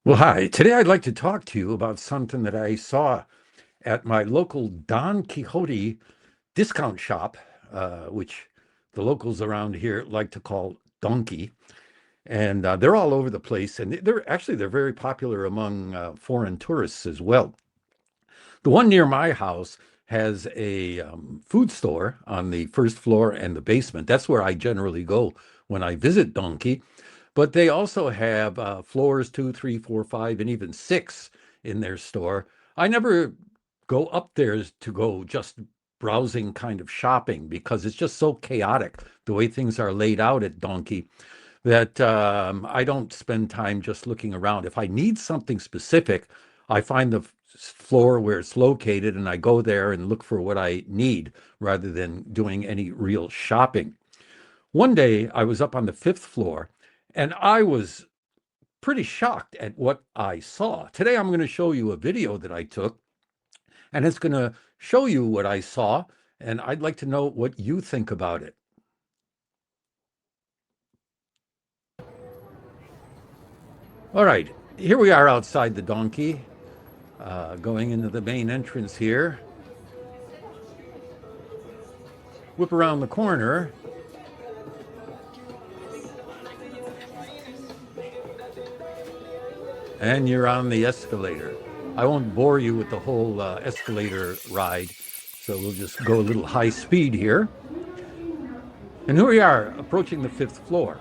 Well, hi. Today I'd like to talk to you about something that I saw at my local Don Quixote discount shop, which the locals around here like to call Donki. And they're all over the place. And they're very popular among foreign tourists as well. The one near my house has a food store on the first floor and the basement. That's where I generally go when I visit Donkey. But they also have floors two, three, four, five, and even six in their store. I never go up there to go just browsing kind of shopping because it's just so chaotic the way things are laid out at Donkey that I don't spend time just looking around. If I need something specific, I find the floor where it's located and I go there and look for what I need rather than doing any real shopping. One day I was up on the fifth floor and I was pretty shocked at what I saw. Today I'm going to show you a video that I took and it's going to show you what I saw, and I'd like to know what you think about it. All right, here we are outside the Donkey, going into the main entrance here. Whip around the corner. And you're on the escalator. I won't bore you with the whole escalator ride, so we'll just go a little high speed here. And here we are approaching the fifth floor.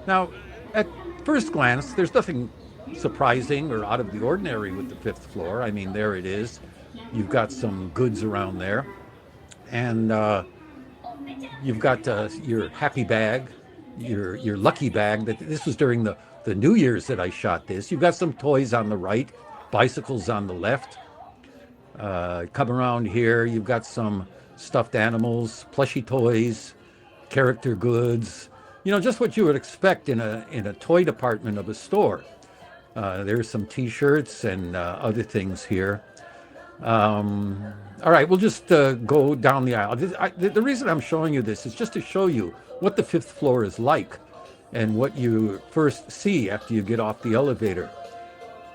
Now, at first glance, there's nothing surprising or out of the ordinary with the fifth floor. I mean, there it is. You've got some goods around there. And you've got your happy bag, your lucky bag. That this was during the New Year's that I shot this. You've got some toys on the right, bicycles on the left. Come around here, you've got some stuffed animals, plushy toys, character goods. You know, just what you would expect in a toy department of a store. There's some T-shirts and other things here. All right, we'll just go down the aisle. The reason I'm showing you this is just to show you what the fifth floor is like and what you first see after you get off the elevator.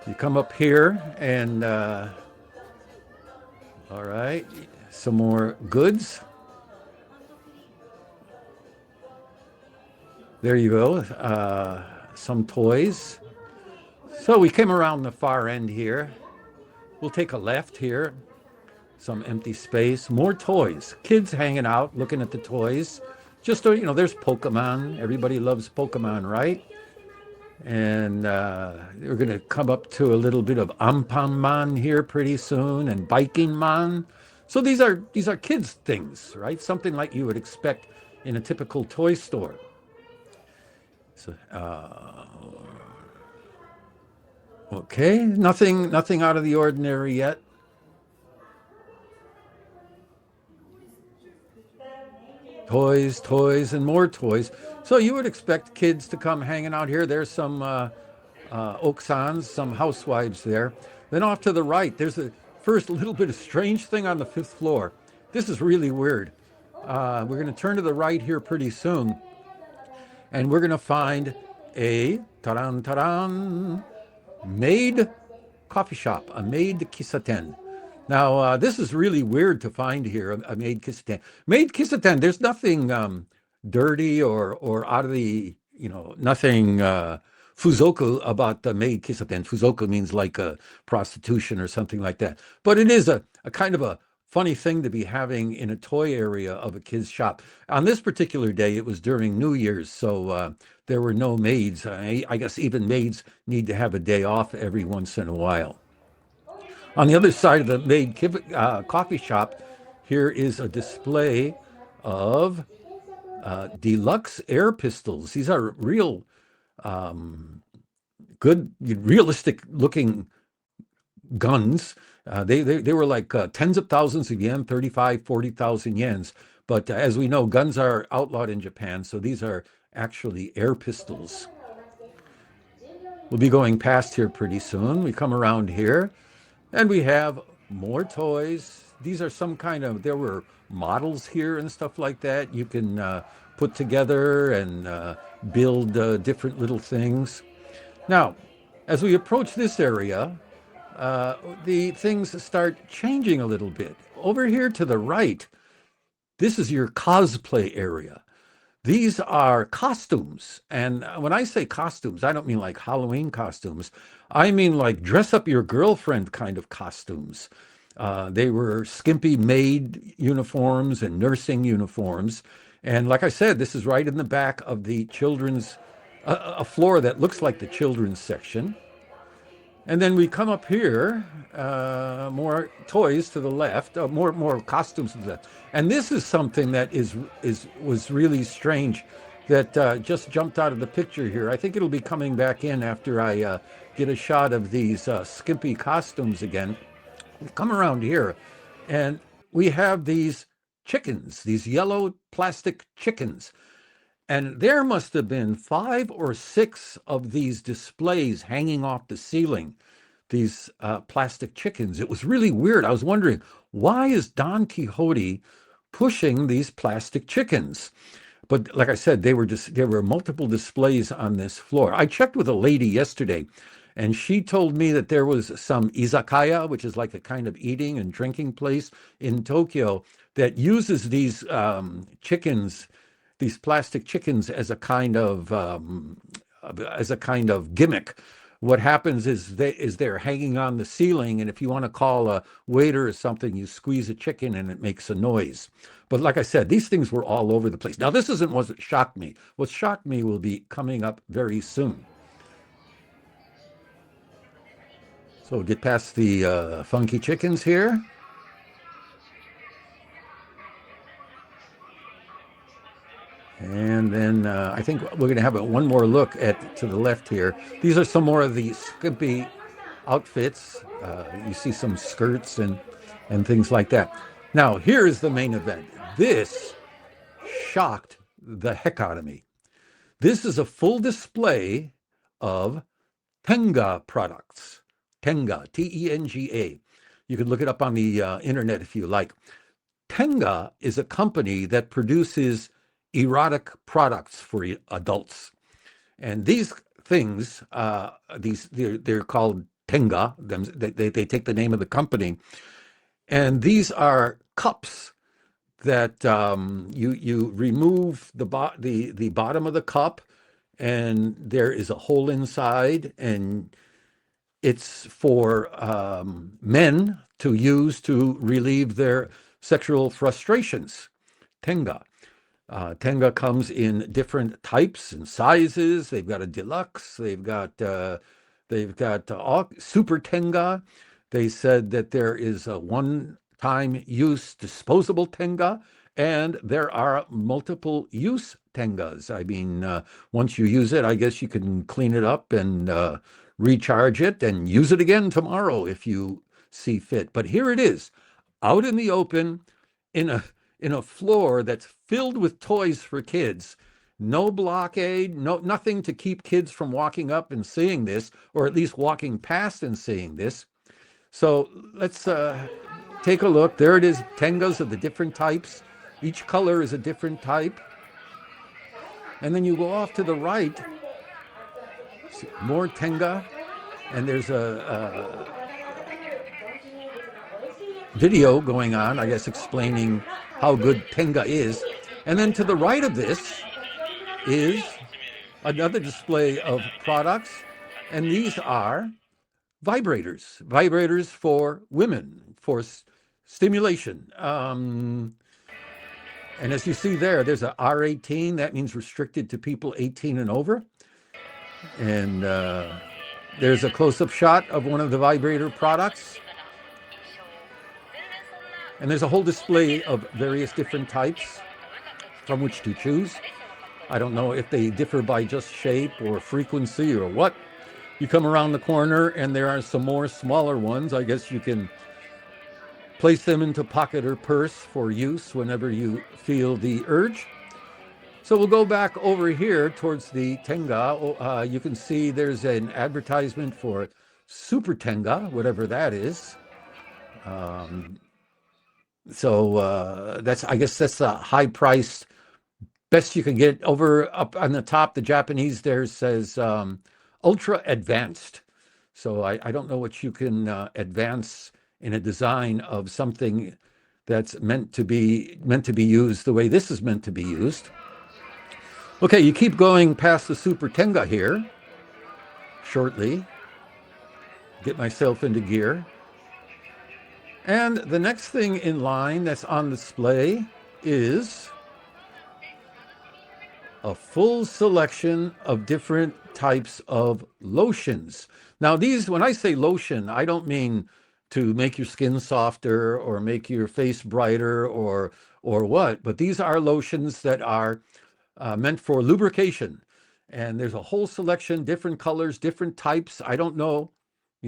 You come up here and, all right, some more goods. There you go, some toys. So we came around the far end here. We'll take a left here. Some empty space, more toys, kids hanging out, looking at the toys. Just, there's Pokemon. Everybody loves Pokemon, right? And we're going to come up to a little bit of Ampanman here pretty soon, and Biking Man. So these are kids' things, right? Something like you would expect in a typical toy store. So, okay, nothing out of the ordinary yet. Toys, and more toys. So you would expect kids to come hanging out here. There's some Oksans, some housewives there. Then off to the right, there's the first little bit of strange thing on the fifth floor. This is really weird. We're going to turn to the right here pretty soon, and we're going to find a taran maid coffee shop, a maid Quixote. Now, this is really weird to find here, a maid Quixote. Maid Quixote, there's nothing dirty or out of the, nothing fuzoku about the maid Quixote. Fuzoku means like a prostitution or something like that. But it is a kind of a funny thing to be having in a toy area of a kid's shop. On this particular day, it was during New Year's, so there were no maids. I guess even maids need to have a day off every once in a while. On the other side of the maid coffee shop, here is a display of deluxe air pistols. These are real good, realistic looking guns. They were like tens of thousands of yen, 35, 40,000 yens. But as we know, guns are outlawed in Japan, so these are actually air pistols. We'll be going past here pretty soon. We come around here, and we have more toys. These are there were models here and stuff like that. You can put together and build different little things. Now, As we approach this area, uh, the things start changing a little bit. Over here to the right, this is your cosplay area. These are costumes. And when I say costumes, I don't mean like Halloween costumes. I mean like dress up your girlfriend kind of costumes. They were skimpy maid uniforms and nursing uniforms. And like I said, this is right in the back of the children's, a floor that looks like the children's section. And then we come up here, more toys to the left, more costumes to the left. And this is something that is was really strange that just jumped out of the picture here. I think it'll be coming back in after I get a shot of these skimpy costumes again. We come around here, and we have these chickens, these yellow plastic chickens. And there must have been 5 or 6 of these displays hanging off the ceiling, these plastic chickens. It was really weird. I was wondering, why is Don Quixote pushing these plastic chickens? But like I said, there were multiple displays on this floor. I checked with a lady yesterday, and she told me that there was some izakaya, which is like a kind of eating and drinking place in Tokyo, that uses these chickens, these plastic chickens, as a kind of gimmick. What happens is they're hanging on the ceiling, and if you want to call a waiter or something, you squeeze a chicken and it makes a noise. But like I said, these things were all over the place. Now, this isn't what shocked me. What shocked me will be coming up very soon. So we'll get past the funky chickens here. And then I think we're going to have one more look at to the left here. These are some more of the skimpy outfits. You see some skirts and things like that. Now, here is the main event. This shocked the heck out of me. This is a full display of Tenga products. Tenga, Tenga. You can look it up on the internet if you like. Tenga is a company that produces erotic products for adults. And these things, they're called Tenga. They take the name of the company. And these are cups that you remove the bottom of the cup, and there is a hole inside, and it's for men to use to relieve their sexual frustrations. Tenga. Tenga comes in different types and sizes. They've got a deluxe. They've got all super Tenga. They said that there is a one-time use disposable Tenga, and there are multiple use Tengas. I mean, once you use it, I guess you can clean it up and recharge it and use it again tomorrow if you see fit. But here it is, out in the open, in a floor that's filled with toys for kids. No blockade, nothing to keep kids from walking up and seeing this, or at least walking past and seeing this. So let's take a look. There it is, Tengas of the different types. Each color is a different type. And then you go off to the right, more Tenga, and there's a video going on, I guess, explaining how good Tenga is. And then to the right of this is another display of products, and these are vibrators for women, for stimulation. And as you see there's a R18, that means restricted to people 18 and over. And there's a close-up shot of one of the vibrator products. And there's a whole display of various different types from which to choose. I don't know if they differ by just shape or frequency or what. You come around the corner and there are some more smaller ones. I guess you can place them into pocket or purse for use whenever you feel the urge. So we'll go back over here towards the Tenga. You can see there's an advertisement for Super Tenga, whatever that is. So I guess that's a high price, best you can get. Over up on the top, the Japanese there says ultra advanced. So I don't know what you can advance in a design of something that's meant to be used the way this is meant to be used. Okay, you keep going past the Super Tenga here shortly. Get myself into gear. And the next thing in line that's on display is a full selection of different types of lotions. Now, these, when I say lotion, I don't mean to make your skin softer or make your face brighter or what, but these are lotions that are meant for lubrication. And there's a whole selection, different colors, different types. I don't know.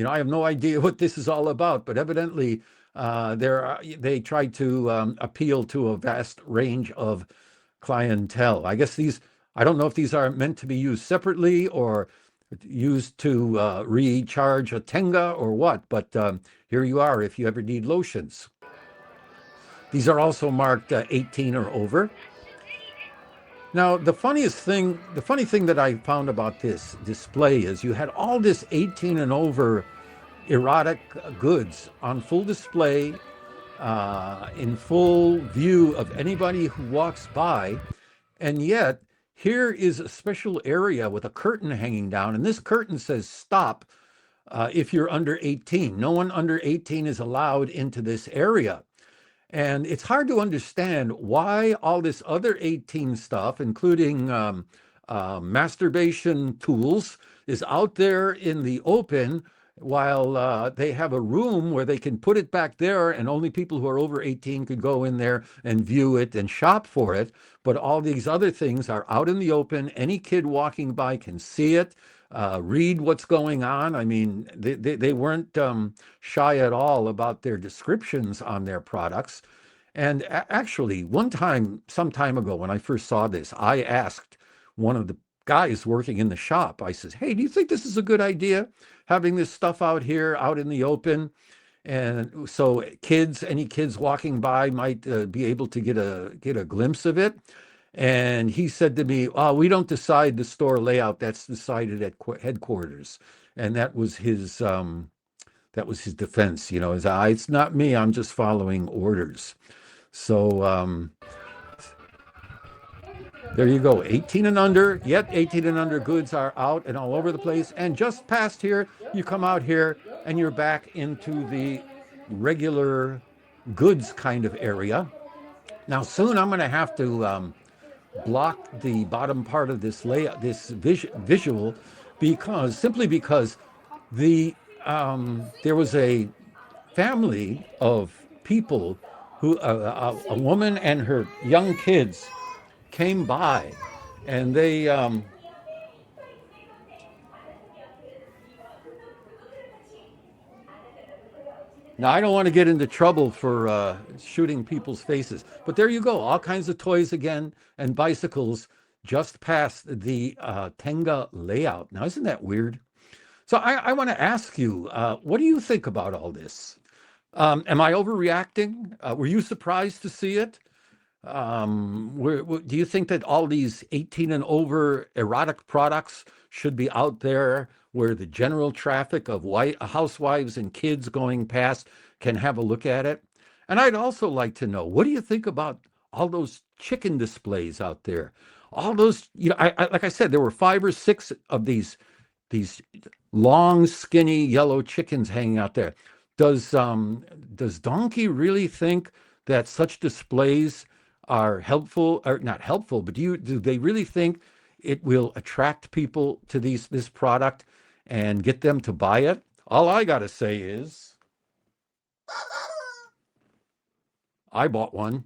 I have no idea what this is all about, but evidently they try to appeal to a vast range of clientele. I guess I don't know if these are meant to be used separately or used to recharge a tenga or what, but here you are if you ever need lotions. These are also marked 18 or over. Now, the funny thing that I found about this display is you had all this 18 and over erotic goods on full display, in full view of anybody who walks by. And yet, here is a special area with a curtain hanging down, and this curtain says stop if you're under 18. No one under 18 is allowed into this area. And it's hard to understand why all this other 18 stuff, including masturbation tools, is out there in the open while they have a room where they can put it back there and only people who are over 18 could go in there and view it and shop for it. But all these other things are out in the open. Any kid walking by can see it, read what's going on. I mean, they weren't shy at all about their descriptions on their products. And actually, some time ago, when I first saw this, I asked one of the guys working in the shop, I says, hey, do you think this is a good idea, having this stuff out here, out in the open? And so any kids walking by might be able to get a glimpse of it. And he said to me, oh, we don't decide the store layout. That's decided at headquarters. And that was his defense, it's not me. I'm just following orders. So there you go, 18 and under. Yet 18 and under goods are out and all over the place. And just past here, you come out here and you're back into the regular goods kind of area. Now, soon I'm going to have to block the bottom part of this layout, this visual, simply because there was a family of people who a woman and her young kids came by, and they now I don't want to get into trouble for shooting people's faces, but there you go, all kinds of toys again and bicycles just past the Tenga layout. Now, isn't that weird? So I want to ask you, what do you think about all this? Am I overreacting? Were you surprised to see it? Do you think that all these 18 and over erotic products should be out there where the general traffic of white housewives and kids going past can have a look at it? And I'd also like to know, what do you think about all those chicken displays out there? All those, like I said, there were 5 or 6 of these long, skinny yellow chickens hanging out there. Does Donki really think that such displays are helpful, or not helpful, but do they really think it will attract people to this product and get them to buy it? All I got to say is I bought one.